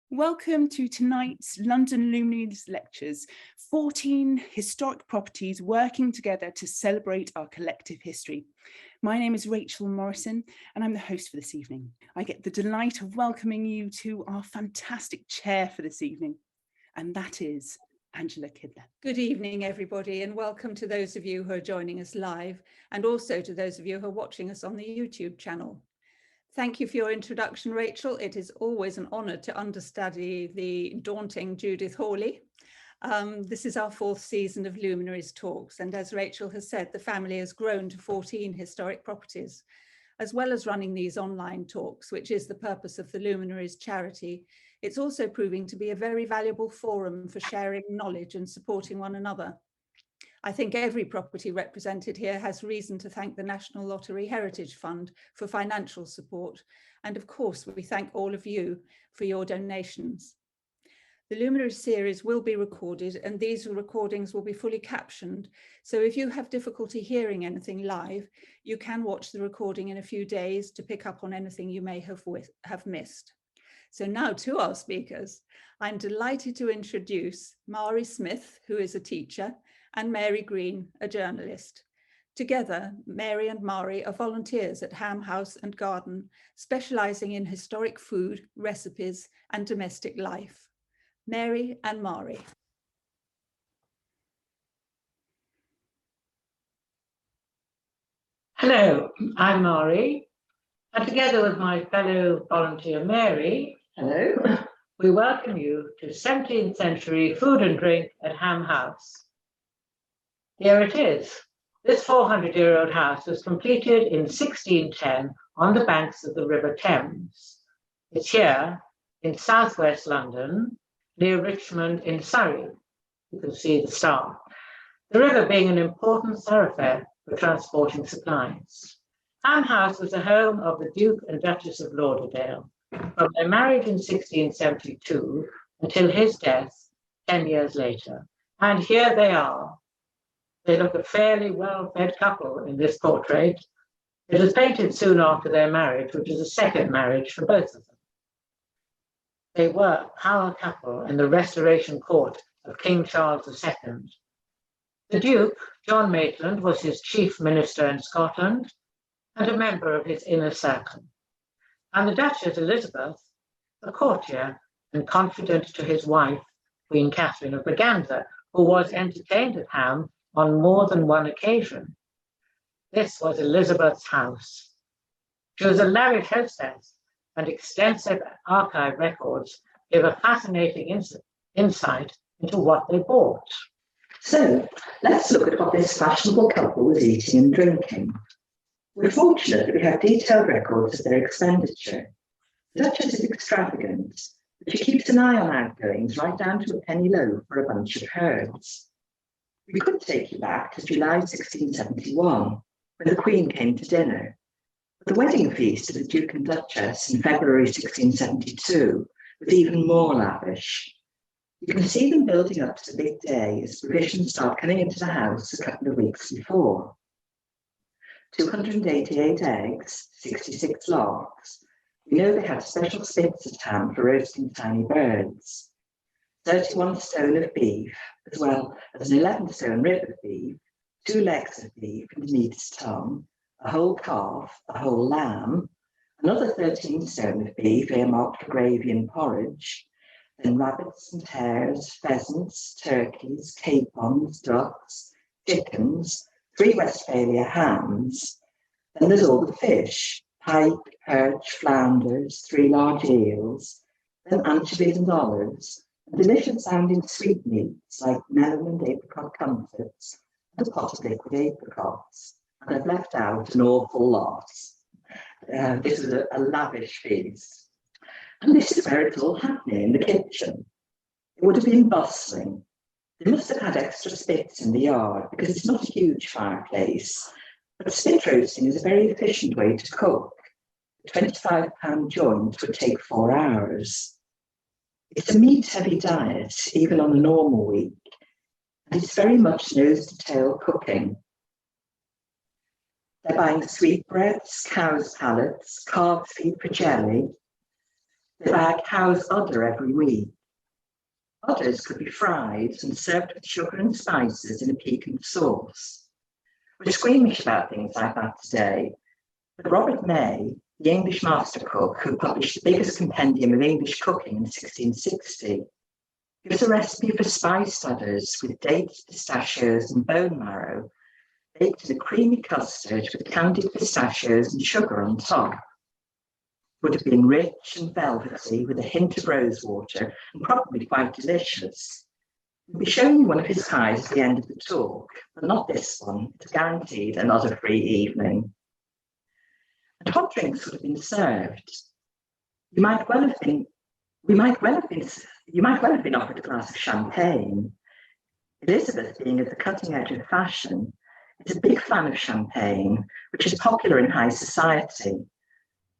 Welcome to tonight's London Luminaries lectures, 14 historic properties working together to celebrate our collective history. My name is Rachel Morrison and I'm the host for this evening. I get the delight of welcoming you to our fantastic chair for this evening, and that is Angela Kidler. Good evening, everybody, and welcome to those of you who are joining us live, and also to those of you who are watching us on the YouTube channel. Thank you for your introduction, Rachel. It is always an honour to understudy the daunting Judith Hawley. This is our 4th season of Luminaries Talks, and as Rachel has said, the family has grown to 14 historic properties, as well as running these online talks, which is the purpose of the Luminaries charity. It's also proving to be a very valuable forum for sharing knowledge and supporting one another. I think every property represented here has reason to thank the National Lottery Heritage Fund for financial support. And of course, we thank all of you for your donations. The Luminaries series will be recorded and these recordings will be fully captioned. So if you have difficulty hearing anything live, you can watch the recording in a few days to pick up on anything you may have missed. So now to our speakers. I'm delighted to introduce Mari Smith, who is a teacher, and Mary Green, a journalist. Together, Mary and Mari are volunteers at Ham House and Garden, specialising in historic food, recipes, and domestic life. Mary and Mari. Hello, I'm Mari, and together with my fellow volunteer Mary, hello, we welcome you to 17th century food and drink at Ham House. Here it is. This 400-year-old house was completed in 1610 on the banks of the River Thames. It's here in southwest London, near Richmond in Surrey. You can see the star. The river being an important thoroughfare for transporting supplies. Ham House was the home of the Duke and Duchess of Lauderdale from their marriage in 1672 until his death 10 years later. And here they are. They look a fairly well-fed couple in this portrait. It was painted soon after their marriage, which is a second marriage for both of them. They were a power couple in the Restoration Court of King Charles II. The Duke, John Maitland, was his chief minister in Scotland and a member of his inner circle. And the Duchess Elizabeth, a courtier and confidant to his wife, Queen Catherine of Braganza, who was entertained at Ham on more than one occasion. This was Elizabeth's house. She was a lavish hostess, and extensive archive records give a fascinating insight into what they bought. So let's look at what this fashionable couple was eating and drinking. We're fortunate that we have detailed records of their expenditure. The Duchess is extravagant, but she keeps an eye on outgoings right down to a penny loaf for a bunch of herbs. We could take you back to July 1671, when the Queen came to dinner. But the wedding feast of the Duke and Duchess in February 1672 was even more lavish. You can see them building up to the big day as provisions start coming into the house a couple of weeks before. 288 eggs, 66 logs. We know they had special spits at Ham for roasting tiny birds. 31 stone of beef, as well as an 11-stone rib of beef, 2 legs of beef and neat's tongue, a whole calf, a whole lamb, another 13 stone of beef earmarked for gravy and porridge, then rabbits and hares, pheasants, turkeys, capons, ducks, chickens, 3 Westphalia hams. Then there's all the fish, pike, perch, flounders, 3 large eels, then anchovies and olives, and delicious sounding sweetmeats like melon and apricot comfits, and a pot of liquid apricots. And I've left out an awful lot. This is a lavish feast. And this is where it's all happening, in the kitchen. It would have been bustling. They must have had extra spits in the yard because it's not a huge fireplace. But spit roasting is a very efficient way to cook. A 25-pound joint would take 4 hours. It's a meat-heavy diet, even on a normal week, and it's very much nose-to-tail cooking. They're buying sweetbreads, cow's palates, calf feed for jelly, They buy a cow's udder every week. Udders could be fried and served with sugar and spices in a piquant sauce. We're squeamish about things like that today, but Robert May, the English master cook who published the biggest compendium of English cooking in 1660, gives a recipe for spiced udders with dates, pistachios and bone marrow, baked in a creamy custard with candied pistachios and sugar on top. It would have been rich and velvety with a hint of rosewater and probably quite delicious. We'll be showing you one of his pies at the end of the talk, but not this one. It's guaranteed an udder-free evening. And hot drinks would have been served. You might well have been offered a glass of champagne. Elizabeth, being at the cutting edge of fashion, is a big fan of champagne, which is popular in high society,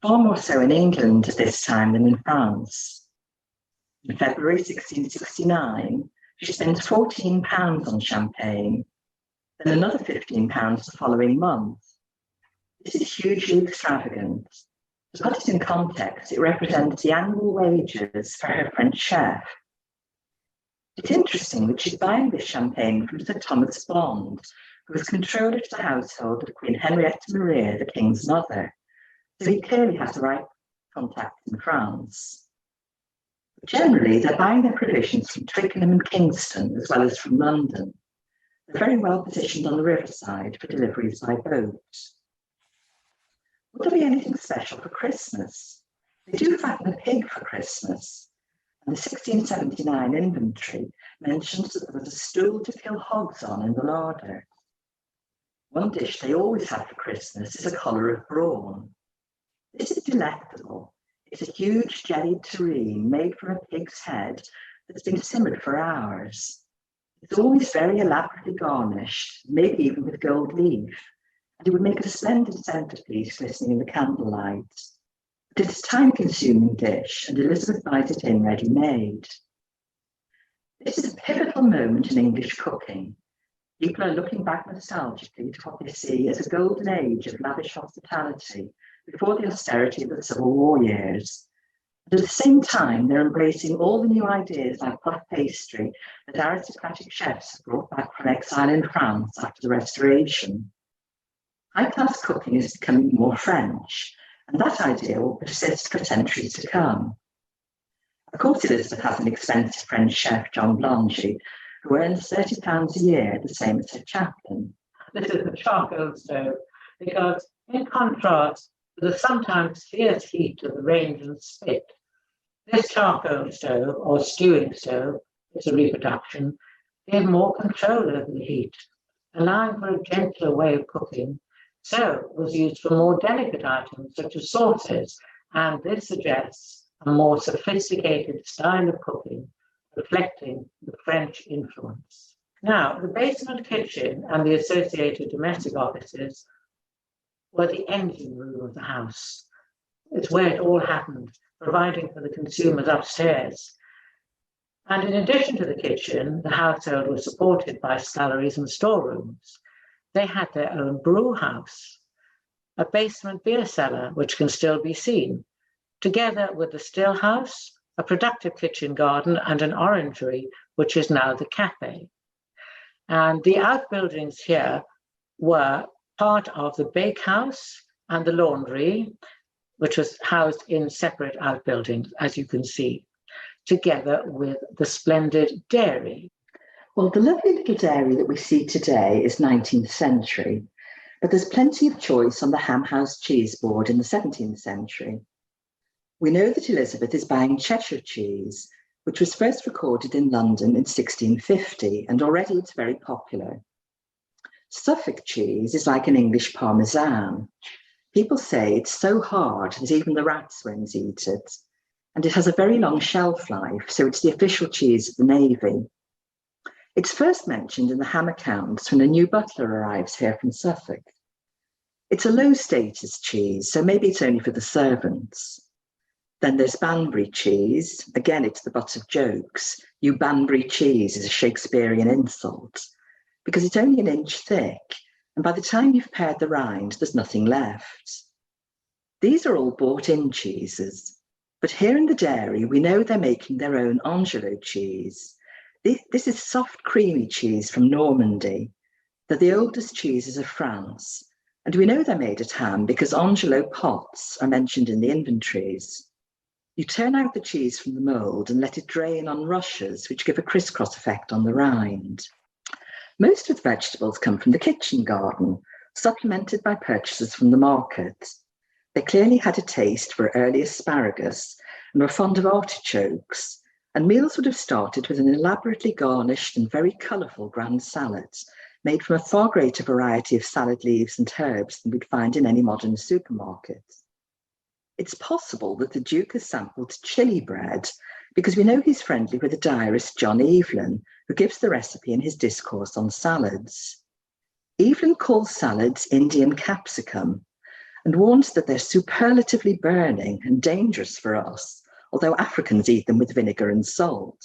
far more so in England at this time than in France. In February 1669, she spends £14 on champagne, then another £15 the following month. This is hugely extravagant. To put it in context, it represents the annual wages for her French chef. It's interesting that she's buying this champagne from Sir Thomas Bond, who was controller of the household of Queen Henrietta Maria, the King's mother, so he clearly has the right contacts in France. But generally, they're buying their provisions from Twickenham and Kingston, as well as from London. They're very well positioned on the riverside for deliveries by boat. Would there be anything special for Christmas? They do fatten a pig for Christmas, and the 1679 inventory mentions that there was a stool to kill hogs on in the larder. One dish they always have for Christmas is a collar of brawn. This is delectable. It's a huge jellied terrine made from a pig's head that's been simmered for hours. It's always very elaborately garnished, maybe even with gold leaf, and it would make a splendid centerpiece glistening in the candlelight. But it's a time-consuming dish, and Elizabeth buys it in ready-made. This is a pivotal moment in English cooking. People are looking back nostalgically to what they see as a golden age of lavish hospitality before the austerity of the Civil War years. But at the same time, they're embracing all the new ideas like puff pastry that aristocratic chefs have brought back from exile in France after the Restoration. High-class cooking is becoming more French, and that idea will persist for centuries to come. Of course, Elizabeth has an expensive French chef, John Blangy, who earns £30 a year, the same as her chaplain. This is the charcoal stove, because in contrast to the sometimes fierce heat of the range and spit, this charcoal stove, or stewing stove, it's a reproduction, gave more control over the heat, allowing for a gentler way of cooking. So it was used for more delicate items such as sauces, and this suggests a more sophisticated style of cooking, reflecting the French influence. Now, the basement kitchen and the associated domestic offices were the engine room of the house. It's where it all happened, providing for the consumers upstairs. And in addition to the kitchen, the household was supported by sculleries and storerooms. They had their own brew house, a basement beer cellar, which can still be seen, together with the still house, a productive kitchen garden, and an orangery, which is now the cafe. And the outbuildings here were part of the bakehouse and the laundry, which was housed in separate outbuildings, as you can see, together with the splendid dairy. Well, the lovely little dairy that we see today is 19th century, but there's plenty of choice on the Ham House cheese board in the 17th century. We know that Elizabeth is buying Cheshire cheese, which was first recorded in London in 1650, and already it's very popular. Suffolk cheese is like an English Parmesan. People say it's so hard that even the ratswings eat it, and it has a very long shelf life, so it's the official cheese of the Navy. It's first mentioned in the ham accounts when a new butler arrives here from Suffolk. It's a low status cheese, so maybe it's only for the servants. Then there's Banbury cheese. Again, it's the butt of jokes. You Banbury cheese is a Shakespearean insult because it's only an inch thick, and by the time you've pared the rind, there's nothing left. These are all bought-in cheeses. But here in the dairy, we know they're making their own Angelo cheese. This is soft, creamy cheese from Normandy. They're the oldest cheeses of France. And we know they're made at Ham because Angelo pots are mentioned in the inventories. You turn out the cheese from the mould and let it drain on rushes, which give a crisscross effect on the rind. Most of the vegetables come from the kitchen garden, supplemented by purchases from the market. They clearly had a taste for early asparagus and were fond of artichokes, and meals would have started with an elaborately garnished and very colourful grand salad, made from a far greater variety of salad leaves and herbs than we'd find in any modern supermarket. It's possible that the Duke has sampled chilli bread because we know he's friendly with the diarist John Evelyn, who gives the recipe in his discourse on salads. Evelyn calls salads Indian capsicum and warns that they're superlatively burning and dangerous for us, although Africans eat them with vinegar and salt.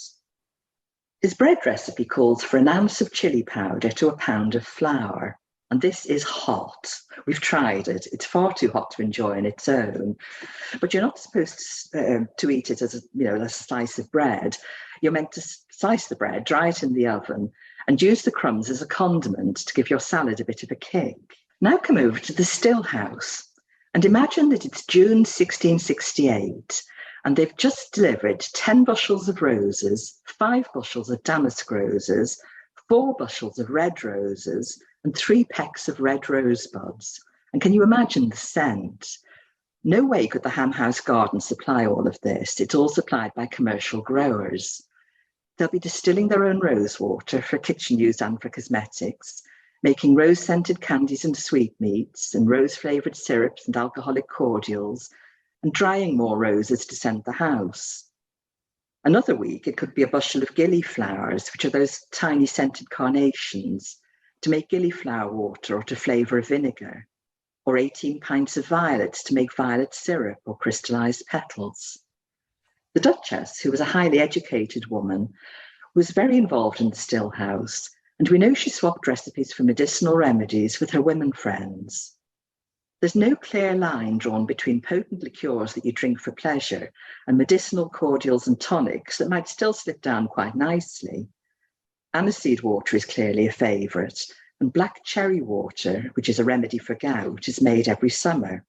His bread recipe calls for an ounce of chili powder to a pound of flour, and this is hot. We've tried it. It's far too hot to enjoy on its own, but you're not supposed to eat it as a slice of bread. You're meant to slice the bread, dry it in the oven, and use the crumbs as a condiment to give your salad a bit of a kick. Now come over to the still house and imagine that it's June 1668 and they've just delivered 10 bushels of roses, 5 bushels of damask roses, 4 bushels of red roses, and 3 pecks of red rosebuds. And can you imagine the scent? No way could the Ham House garden supply all of this. It's all supplied by commercial growers. They'll be distilling their own rose water for kitchen use and for cosmetics, making rose-scented candies and sweetmeats, and rose-flavoured syrups and alcoholic cordials, and drying more roses to scent the house. Another week, it could be a bushel of gillyflowers, which are those tiny scented carnations, to make gillyflower water or to flavour a vinegar, or 18 pints of violets to make violet syrup or crystallised petals. The Duchess, who was a highly educated woman, was very involved in the still house, and we know she swapped recipes for medicinal remedies with her women friends. There's no clear line drawn between potent liqueurs that you drink for pleasure and medicinal cordials and tonics that might still slip down quite nicely. Aniseed water is clearly a favourite, and black cherry water, which is a remedy for gout, is made every summer.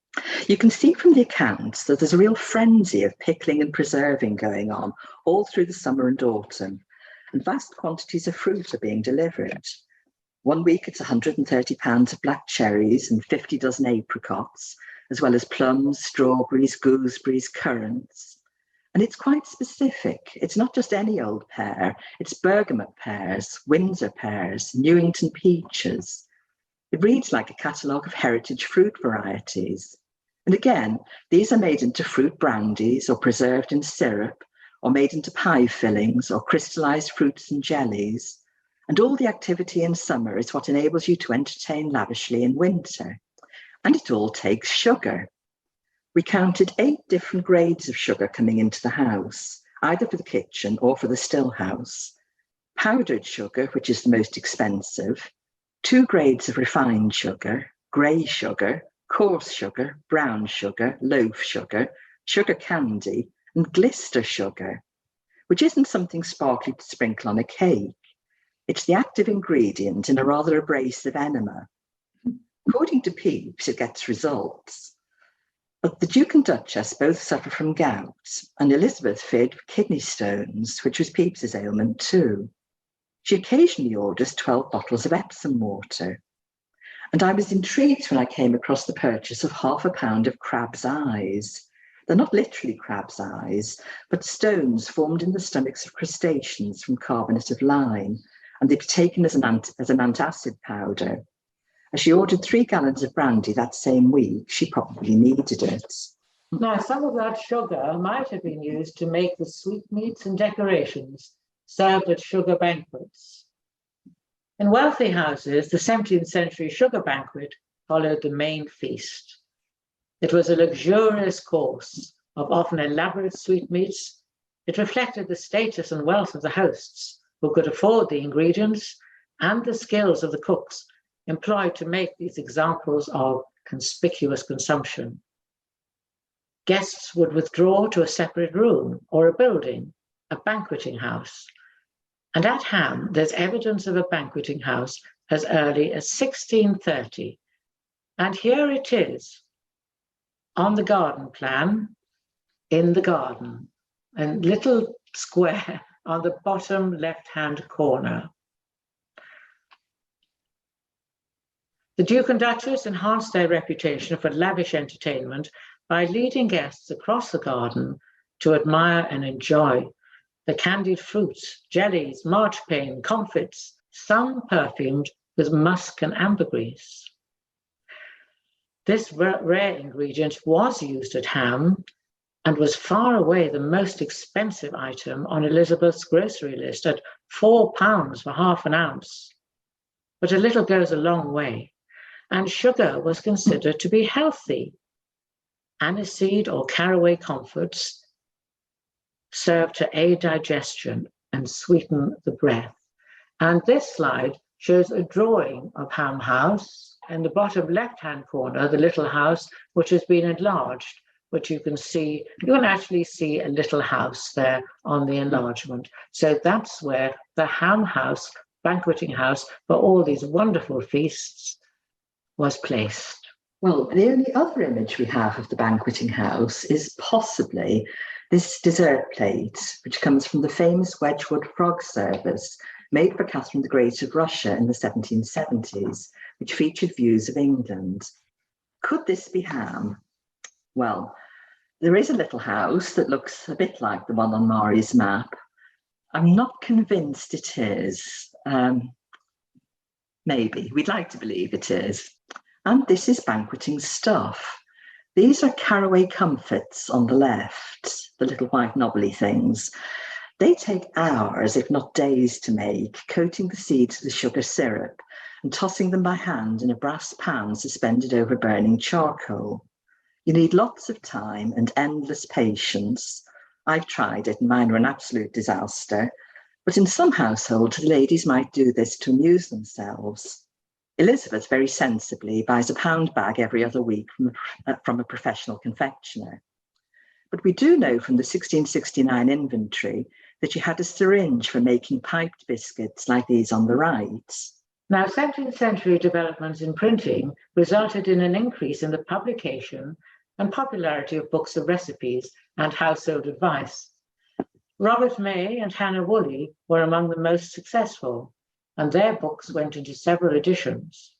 You can see from the accounts that there's a real frenzy of pickling and preserving going on all through the summer and autumn, and vast quantities of fruit are being delivered. One week it's 130 pounds of black cherries and 50 dozen apricots, as well as plums, strawberries, gooseberries, currants. And it's quite specific. It's not just any old pear, it's bergamot pears, Windsor pears, Newington peaches. It reads like a catalogue of heritage fruit varieties. And again, these are made into fruit brandies or preserved in syrup, or made into pie fillings or crystallised fruits and jellies. And all the activity in summer is what enables you to entertain lavishly in winter. And it all takes sugar. We counted 8 different grades of sugar coming into the house, either for the kitchen or for the still house. Powdered sugar, which is the most expensive, 2 grades of refined sugar, grey sugar, coarse sugar, brown sugar, loaf sugar, sugar candy, and glister sugar, which isn't something sparkly to sprinkle on a cake. It's the active ingredient in a rather abrasive enema. According to Pepys, it gets results. But the Duke and Duchess both suffer from gout, and Elizabeth feared kidney stones, which was Pepys's ailment too. She occasionally orders 12 bottles of Epsom water. And I was intrigued when I came across the purchase of ½ a pound of crab's eyes. They're not literally crab's eyes, but stones formed in the stomachs of crustaceans from carbonate of lime, and they'd be taken as an antacid powder. As she ordered 3 gallons of brandy that same week, she probably needed it. Now, some of that sugar might have been used to make the sweetmeats and decorations served at sugar banquets. In wealthy houses, the 17th century sugar banquet followed the main feast. It was a luxurious course of often elaborate sweetmeats. It reflected the status and wealth of the hosts, who could afford the ingredients, and the skills of the cooks employed to make these examples of conspicuous consumption. Guests would withdraw to a separate room or a building, a banqueting house. And at Ham, there's evidence of a banqueting house as early as 1630. And here it is on the garden plan, in the garden, a little square on the bottom left-hand corner. The Duke and Duchess enhanced their reputation for lavish entertainment by leading guests across the garden to admire and enjoy the candied fruits, jellies, marchpane, comfits, some perfumed with musk and ambergris. This rare ingredient was used at Ham and was far away the most expensive item on Elizabeth's grocery list at £4 for half an ounce. But a little goes a long way, and sugar was considered to be healthy. Aniseed or caraway comfits served to aid digestion and sweeten the breath. And this slide shows a drawing of Ham House. In the bottom left-hand corner, the little house, which has been enlarged, which you can see, you can actually see a little house there on the enlargement. So that's where the Ham House, banqueting house for all these wonderful feasts, was placed. Well, the only other image we have of the banqueting house is possibly this dessert plate, which comes from the famous Wedgwood frog service made for Catherine the Great of Russia in the 1770s, which featured views of England. Could this be Ham? Well, there is a little house that looks a bit like the one on Mari's map. I'm not convinced it is. Maybe, we'd like to believe it is. And this is banqueting stuff. These are caraway comfits on the left, the little white knobbly things. They take hours, if not days, to make, coating the seeds with sugar syrup and tossing them by hand in a brass pan suspended over burning charcoal. You need lots of time and endless patience. I've tried it and mine were an absolute disaster. But in some households, the ladies might do this to amuse themselves. Elizabeth very sensibly buys a pound bag every other week from a professional confectioner. But we do know from the 1669 inventory that she had a syringe for making piped biscuits like these on the right. Now, 17th century developments in printing resulted in an increase in the publication and popularity of books of recipes and household advice. Robert May and Hannah Woolley were among the most successful, and their books went into several editions.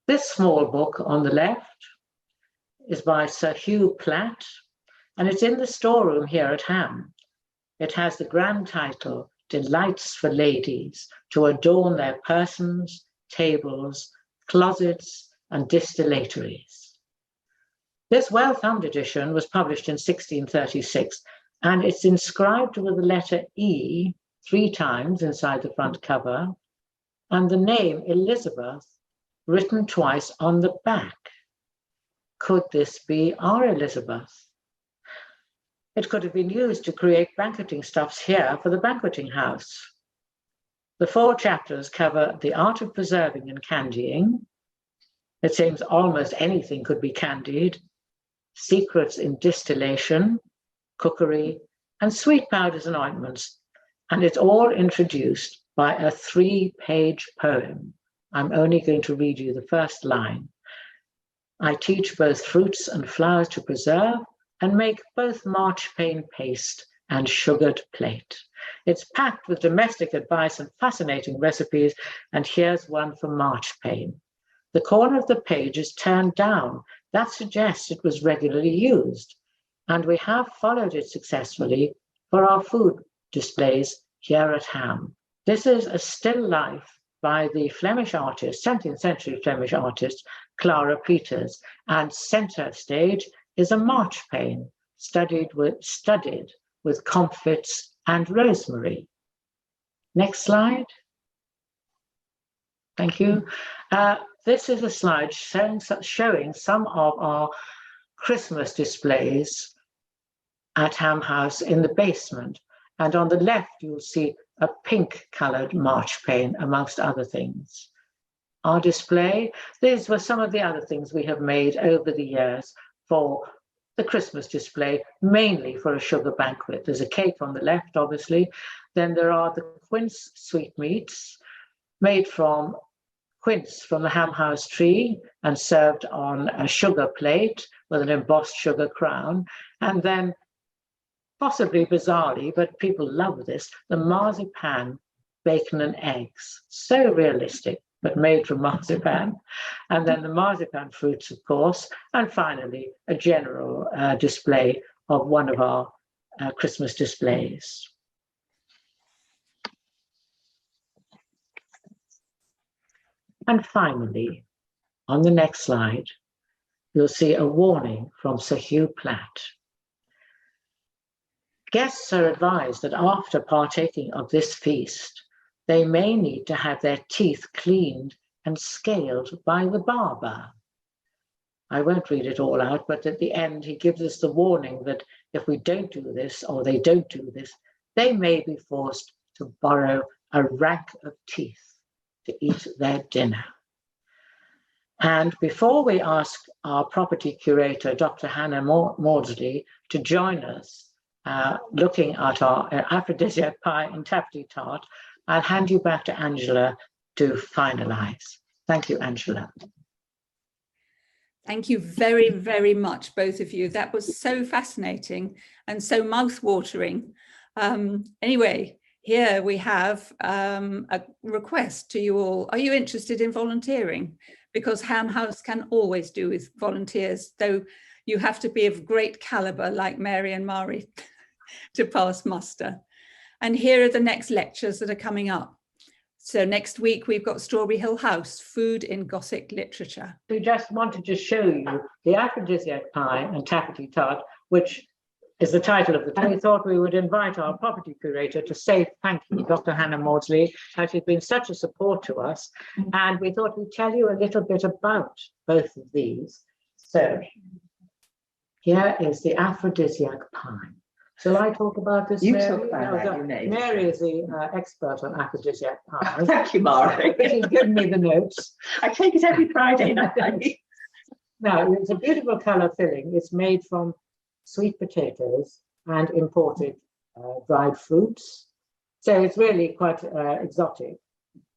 This small book on the left is by Sir Hugh Platt, and it's in the storeroom here at Ham. It has the grand title, Delights for Ladies, to adorn their persons, tables, closets, and distillatories. This well-thumbed edition was published in 1636, and it's inscribed with the letter E 3 times inside the front cover, and the name Elizabeth written twice on the back. Could this be our Elizabeth? It could have been used to create banqueting stuffs here for the banqueting house. The 4 chapters cover the art of preserving and candying. It seems almost anything could be candied. Secrets in distillation, cookery, and sweet powders and ointments. And it's all introduced by a 3-page poem. I'm only going to read you the first line. I teach both fruits and flowers to preserve and make both marchpane paste and sugared plate. It's packed with domestic advice and fascinating recipes, and here's one for marchpane. The corner of the page is turned down. That suggests it was regularly used, and we have followed it successfully for our food displays here at Ham. This is a still life by the Flemish artist, 17th century Flemish artist, Clara Peters, and center stage is a marchpane studded with comfits and rosemary. Next slide. Thank you. This is a slide showing some of our Christmas displays at Ham House in the basement. And on the left, you'll see a pink-colored marchpane, amongst other things. Our display, these were some of the other things we have made over the years for the Christmas display, mainly for a sugar banquet. There's a cake on the left, obviously. Then there are the quince sweetmeats made from quince from the ham house tree and served on a sugar plate with an embossed sugar crown. And then, possibly bizarrely, but people love this, the marzipan, bacon and eggs. So realistic, but made from marzipan. And then the marzipan fruits, of course. And finally, a general display of one of our Christmas displays. And finally, on the next slide, you'll see a warning from Sir Hugh Platt. Guests are advised that after partaking of this feast, they may need to have their teeth cleaned and scaled by the barber. I won't read it all out, but at the end, he gives us the warning that if we don't do this or they don't do this, they may be forced to borrow a rack of teeth to eat their dinner. And before we ask our property curator, Dr. Hannah Maudsley, to join us looking at our aphrodisiac pie and Tafferty tart, I'll hand you back to Angela to finalize. Thank you, Angela. Thank you very, very much, both of you. That was so fascinating and so mouth-watering. Anyway, here we have a request to you all. Are you interested in volunteering? Because Ham House can always do with volunteers, though you have to be of great caliber like Mary and Mari to pass muster. And here are the next lectures that are coming up. So next week, we've got Strawberry Hill House, Food in Gothic Literature. We just wanted to show you the aphrodisiac pie and Tafferty tart, which is the title of the talk. We thought we would invite our property curator to say thank you, Dr. Hannah Maudsley, as she's been such a support to us. And we thought we'd tell you a little bit about both of these. So here is the aphrodisiac pie. Shall I talk about this, You Mary? talk about that, you may. Mary is the expert on aphrodisiac pie. Thank you, Mari. She's given me the notes. I take it every Friday night. Now, it's a beautiful colour filling. It's made from sweet potatoes and imported dried fruits. So it's really quite exotic.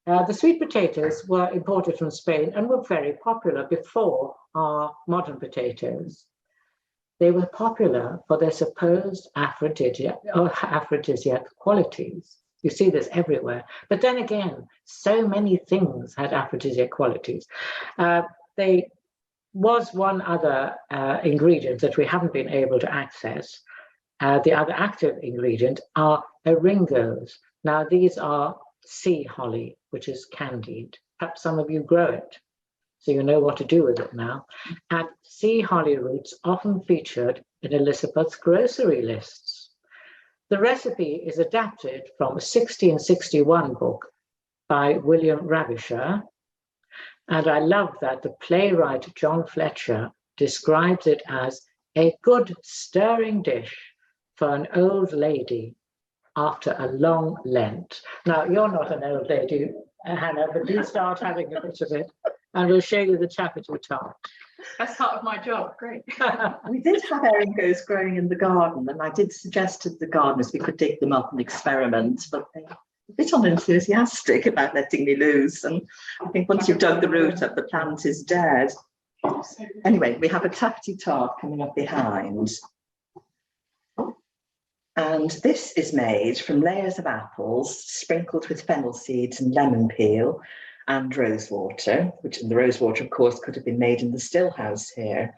The sweet potatoes were imported from Spain and were very popular before our modern potatoes. They were popular for their supposed aphrodisiac qualities. You see this everywhere. But then again, so many things had aphrodisiac qualities. There was one other ingredient that we haven't been able to access. The other active ingredient are eringos. Now, these are sea holly, which is candied. Perhaps some of you grow it, so you know what to do with it now. And sea holly roots often featured in Elizabeth's grocery lists. The recipe is adapted from a 1661 book by William Ravisher. And I love that the playwright John Fletcher describes it as a good stirring dish for an old lady after a long Lent. Now, you're not an old lady, Hannah, but do start having a bit of it. And we'll show you the Tafferty tart. That's part of my job. Great. We did have eringos growing in the garden, and I did suggest to the gardeners we could dig them up and experiment, but they were a bit unenthusiastic about letting me loose. And I think once you've dug the root up, the plant is dead. Anyway, we have a Tafferty tart coming up behind. And this is made from layers of apples sprinkled with fennel seeds and lemon peel and rosewater, which the rosewater, of course, could have been made in the still house here.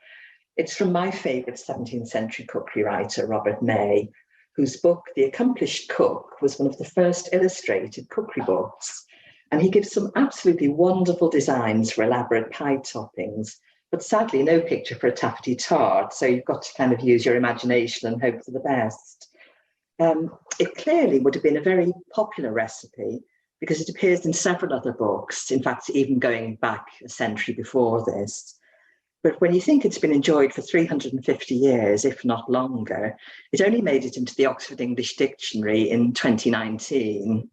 It's from my favourite 17th century cookery writer, Robert May, whose book, The Accomplished Cook, was one of the first illustrated cookery books. And he gives some absolutely wonderful designs for elaborate pie toppings, but sadly no picture for a Tafferty tart, so you've got to kind of use your imagination and hope for the best. It clearly would have been a very popular recipe because it appears in several other books, in fact, even going back a century before this. But when you think it's been enjoyed for 350 years, if not longer, it only made it into the Oxford English Dictionary in 2019.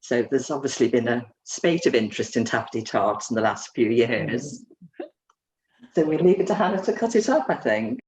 So there's obviously been a spate of interest in Tafferty tarts in the last few years. So we leave it to Hannah to cut it up, I think.